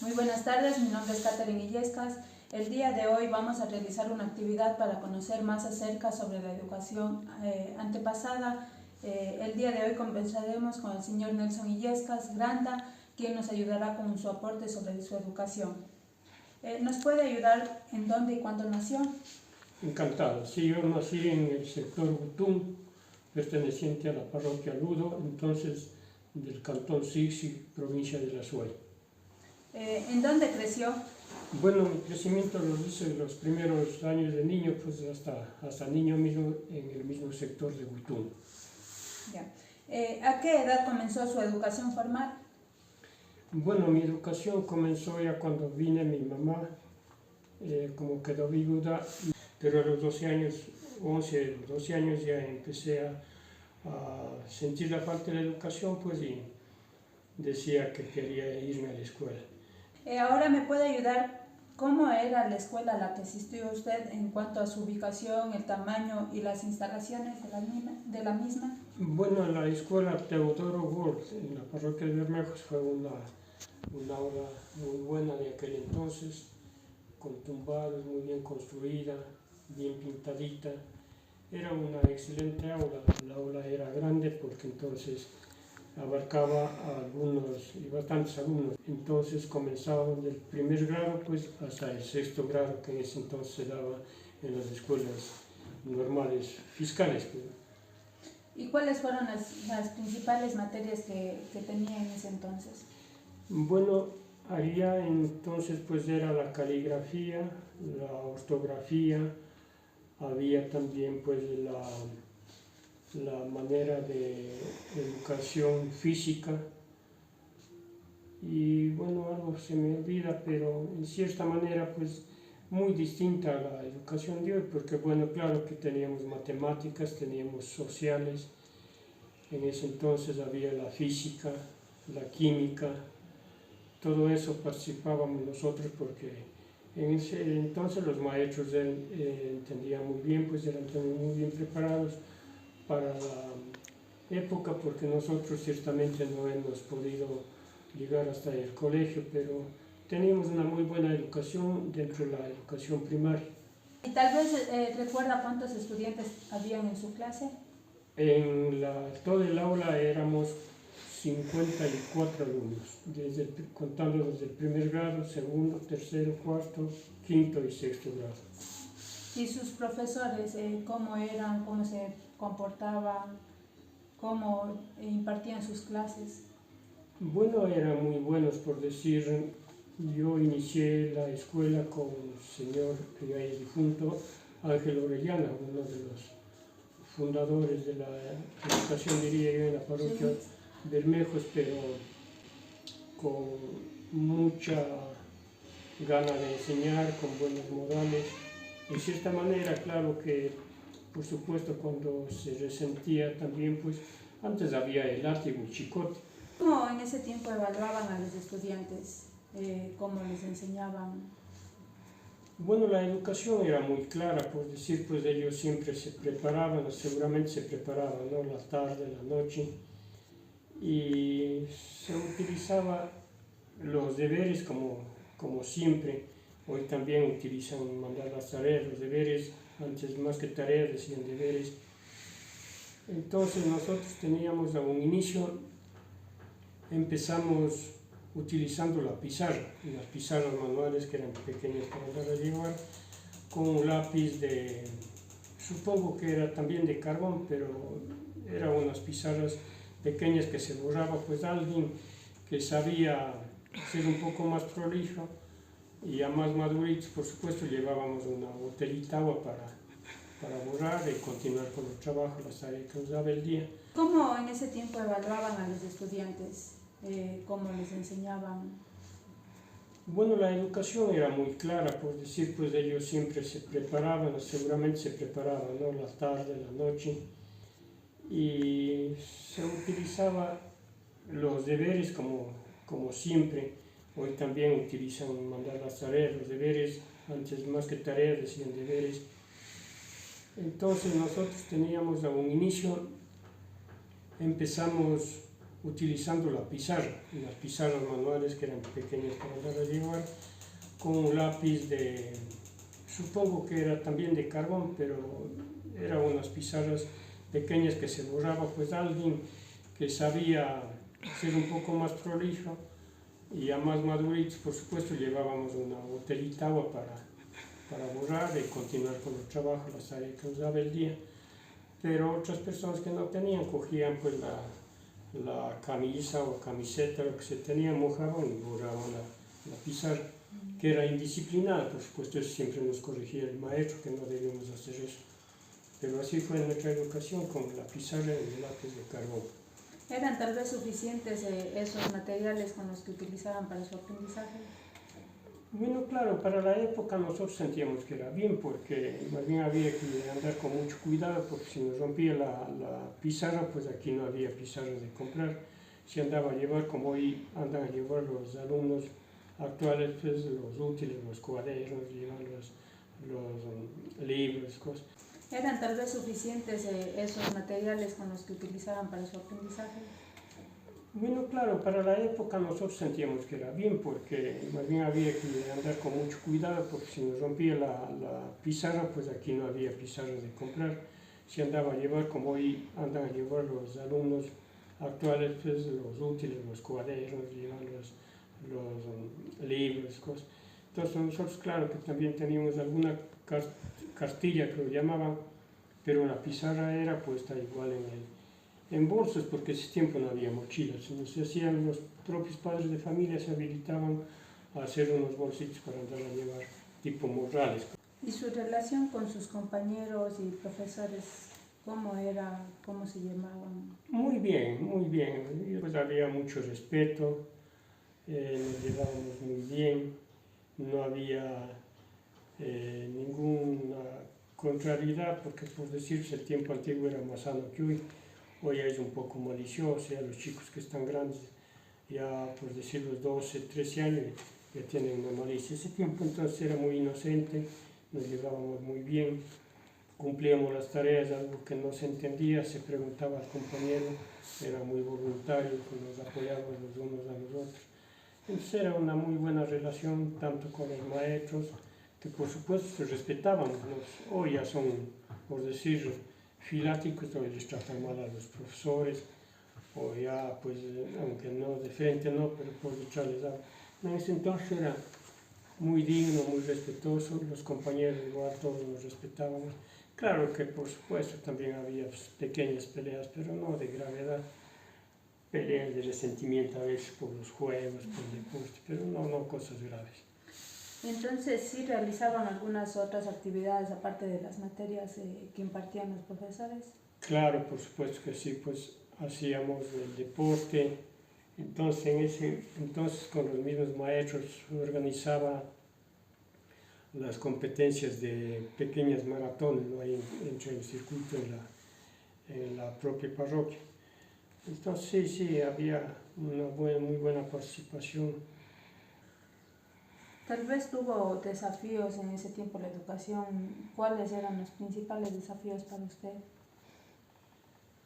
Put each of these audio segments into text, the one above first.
Muy buenas tardes, mi nombre es Catherine Illescas. El día de hoy vamos a realizar una actividad para conocer más acerca sobre la educación antepasada. El día de hoy conversaremos con el señor Nelson Illescas Granda, quien nos ayudará con su aporte sobre su educación. ¿Nos puede ayudar en dónde y cuándo nació? Encantado. Sí, yo nací en el sector Gutún, perteneciente a la parroquia Ludo, entonces del cantón Sixi, provincia de La Suay. ¿En dónde creció? Bueno, mi crecimiento lo hice en los primeros años de niño, pues hasta niño mismo en el mismo sector de Gutún. Ya. ¿A qué edad comenzó su educación formal? Bueno, mi educación comenzó ya cuando vine mi mamá, como quedó viuda, pero a los 12 años, 11, 12 años ya empecé a sentir la parte de la educación, pues, y decía que quería irme a la escuela. Ahora me puede ayudar cómo era la escuela a la que asistió usted en cuanto a su ubicación, el tamaño y las instalaciones de la misma. Bueno, la escuela Teodoro Wurth en la parroquia de Bermejos fue una aula muy buena de aquel entonces, con tumbados, muy bien construida, bien pintadita. Era una excelente aula. La aula era grande porque entonces abarcaba a algunos y bastantes alumnos. Entonces comenzaban del primer grado pues hasta el sexto grado, que en ese entonces se daba en las escuelas normales fiscales. Pues. ¿Y cuáles fueron las principales materias que tenía en ese entonces? Bueno, allá entonces pues era la caligrafía, la ortografía, había también pues la manera de educación física, y bueno, algo se me olvida, pero en cierta manera pues muy distinta a la educación de hoy, porque bueno, claro que teníamos matemáticas, teníamos sociales, en ese entonces había la física, la química, todo eso participábamos nosotros porque en ese entonces los maestros entendían muy bien, pues eran también muy bien preparados para la época, porque nosotros ciertamente no hemos podido llegar hasta el colegio, pero teníamos una muy buena educación dentro de la educación primaria. ¿Y tal vez recuerda cuántos estudiantes habían en su clase? En todo el aula éramos 54 alumnos, contando desde el primer grado, segundo, tercero, cuarto, quinto y sexto grado. ¿Y sus profesores cómo eran, cómo se comportaban, cómo impartían sus clases? Bueno, eran muy buenos, por decir, yo inicié la escuela con el señor que ya es difunto, Ángel Orellana, uno de los fundadores de la educación, diría yo, en la parroquia Bermejos, pero con mucha gana de enseñar, con buenos modales. De cierta manera, claro que, por supuesto, cuando se resentía también, pues antes había el látigo, el chicote. ¿Cómo en ese tiempo evaluaban a los estudiantes? ¿Cómo les enseñaban? Bueno, la educación era muy clara, por decir, pues ellos siempre se preparaban, seguramente se preparaban, ¿no? La tarde, la noche, y se utilizaba los deberes como siempre. Hoy también utilizan mandar las tareas, los deberes, antes más que tareas decían deberes. Entonces nosotros teníamos a un inicio, empezamos utilizando la pizarra, las pizarras manuales que eran pequeñas para dar a llevar, con un lápiz supongo que era también de carbón, pero eran unas pizarras pequeñas que se borraba, pues alguien que sabía ser un poco más prolijo y ya más maduritos, por supuesto, llevábamos una botellita de agua para borrar y continuar con el trabajo, las tareas que nos daba el día. ¿Cómo en ese tiempo evaluaban a los estudiantes? ¿Cómo les enseñaban? Bueno, la educación era muy clara, por decir, pues ellos siempre se preparaban, seguramente se preparaban, ¿no? La tarde, la noche, y se utilizaba los deberes como siempre. Hoy también utilizan mandar las tareas, los deberes, antes más que tareas decían deberes. Entonces nosotros teníamos a un inicio, empezamos utilizando la pizarra, las pizarras manuales que eran pequeñas para andar a llevar, con un lápiz de, supongo que era también de carbón, pero eran unas pizarras pequeñas que se borraba, pues alguien que sabía ser un poco más prolijo y ya más maduritos, por supuesto, llevábamos una botellita de agua para borrar y continuar con el trabajo, las tareas que nos daba el día. Pero otras personas que no tenían, cogían pues la camisa o camiseta, lo que se tenía, mojaban y borraban la pizarra, que era indisciplinada, por supuesto, eso siempre nos corregía el maestro, que no debíamos hacer eso. Pero así fue nuestra educación, con la pizarra y el lápiz de carbón. ¿Eran tal vez suficientes esos materiales con los que utilizaban para su aprendizaje? Bueno, claro, para la época nosotros sentíamos que era bien, porque más bien había que andar con mucho cuidado, porque si nos rompía la pizarra, pues aquí no había pizarras de comprar. Se andaba a llevar, como hoy andan a llevar los alumnos actuales, pues los útiles, los cuadernos, llevan los libros, cosas. ¿Eran tal vez suficientes esos materiales con los que utilizaban para su aprendizaje? Bueno, claro, para la época nosotros sentíamos que era bien, porque más bien había que andar con mucho cuidado, porque si nos rompía la pizarra, pues aquí no había pizarras de comprar. Se andaba a llevar, como hoy andan a llevar los alumnos actuales, pues los útiles, los cuadernos, llevan los libros, cosas. Entonces nosotros, claro, que también teníamos alguna cartilla que lo llamaban, pero la pizarra era puesta igual en bolsas, porque ese tiempo no había mochilas, se hacían los propios padres de familia, se habilitaban a hacer unos bolsitos para andar a llevar, tipo morrales. ¿Y su relación con sus compañeros y profesores, cómo era, cómo se llamaban? Muy bien, muy bien. Pues había mucho respeto, nos llevábamos muy bien, no había ninguna contrariedad, porque por decirse el tiempo antiguo era más sano que hoy. Hoy es un poco malicioso, ya los chicos que están grandes, ya por decir los 12, 13 años, ya tienen una malicia. Ese tiempo entonces era muy inocente, nos llevábamos muy bien, cumplíamos las tareas, algo que no se entendía, se preguntaba al compañero, era muy voluntario, nos apoyábamos los unos a los otros. Entonces era una muy buena relación, tanto con los maestros, que por supuesto se respetaban. Hoy ya son, por decir, filáticos, hoy les tratan mal a los profesores, o ya, pues, aunque no de frente no, pero por detrás les daban. En ese entonces era muy digno, muy respetuoso, los compañeros igual todos nos respetábamos. Claro que por supuesto también había pequeñas peleas, pero no de gravedad, peleas de resentimiento a veces por los juegos, por el deporte, pero no cosas graves. Entonces, ¿sí realizaban algunas otras actividades aparte de las materias que impartían los profesores? Claro, por supuesto que sí, pues hacíamos el deporte, entonces con los mismos maestros organizaba las competencias de pequeñas maratones, ¿no? Ahí entre el circuito en la propia parroquia. Entonces sí, había una muy buena participación. Tal vez tuvo desafíos en ese tiempo la educación. ¿Cuáles eran los principales desafíos para usted?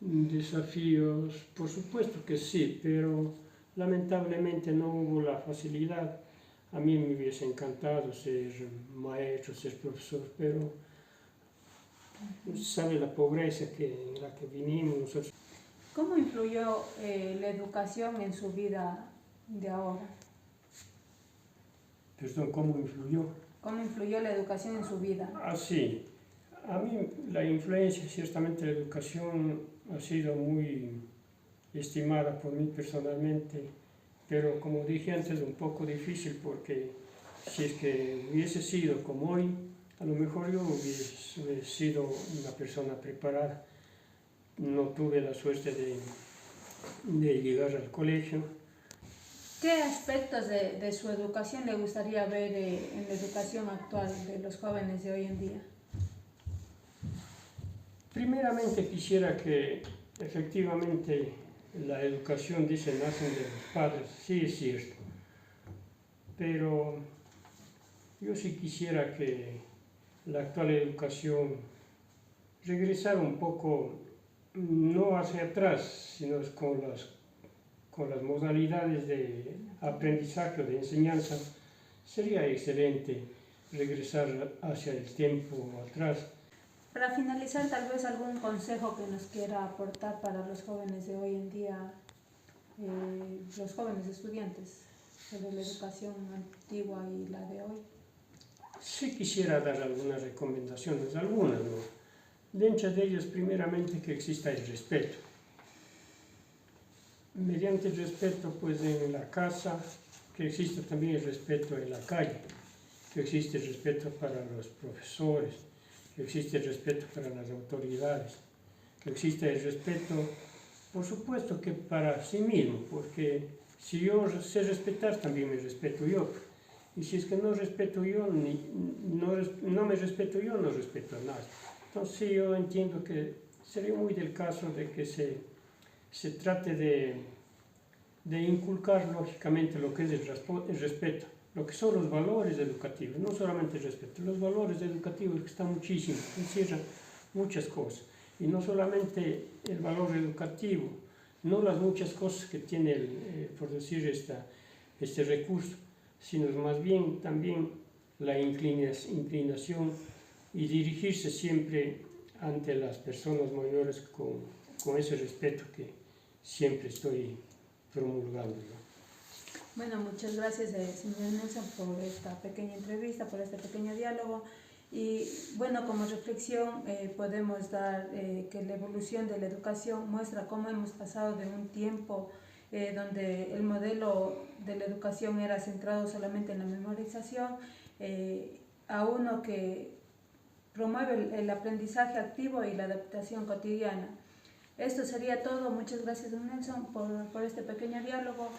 Desafíos, por supuesto que sí, pero lamentablemente no hubo la facilidad. A mí me hubiese encantado ser maestro, ser profesor, pero sabe la pobreza en la que vinimos nosotros. ¿Cómo influyó la educación en su vida de ahora? Perdón, ¿cómo influyó? ¿Cómo influyó la educación en su vida? Sí. A mí la influencia, ciertamente la educación ha sido muy estimada por mí personalmente, pero como dije antes, un poco difícil, porque si es que hubiese sido como hoy, a lo mejor yo hubiese sido una persona preparada. No tuve la suerte de llegar al colegio. ¿Qué aspectos de su educación le gustaría ver en la educación actual de los jóvenes de hoy en día? Primeramente quisiera que efectivamente la educación, dice, nace de los padres, sí es cierto, pero yo sí quisiera que la actual educación regresara un poco, no hacia atrás, sino con las con las modalidades de aprendizaje o de enseñanza, sería excelente regresar hacia el tiempo atrás. Para finalizar, tal vez algún consejo que nos quiera aportar para los jóvenes de hoy en día, los jóvenes estudiantes, sobre la educación antigua y la de hoy. Sí quisiera dar algunas recomendaciones, algunas, ¿no? Dentro de ellas, primeramente, que exista el respeto. Mediante el respeto, pues, en la casa, que exista también el respeto en la calle, que existe el respeto para los profesores, que existe el respeto para las autoridades, que existe el respeto, por supuesto, que para sí mismo, porque si yo sé respetar, también me respeto yo. Y si es que no respeto yo, no me respeto yo, no respeto a nadie. Entonces sí, yo entiendo que sería muy del caso de que se trate de inculcar lógicamente lo que es el respeto, lo que son los valores educativos, no solamente el respeto, los valores educativos que están muchísimo, encierran muchas cosas. Y no solamente el valor educativo, no las muchas cosas que tiene, por decir, este recurso, sino más bien también la inclinación y dirigirse siempre ante las personas mayores con ese respeto que siempre estoy promulgando, ¿no? Bueno, muchas gracias, señor Nelson, por esta pequeña entrevista, por este pequeño diálogo. Y bueno, como reflexión podemos dar que la evolución de la educación muestra cómo hemos pasado de un tiempo donde el modelo de la educación era centrado solamente en la memorización, a uno que promueve el aprendizaje activo y la adaptación cotidiana. Esto sería todo. Muchas gracias, don Nelson, por este pequeño diálogo.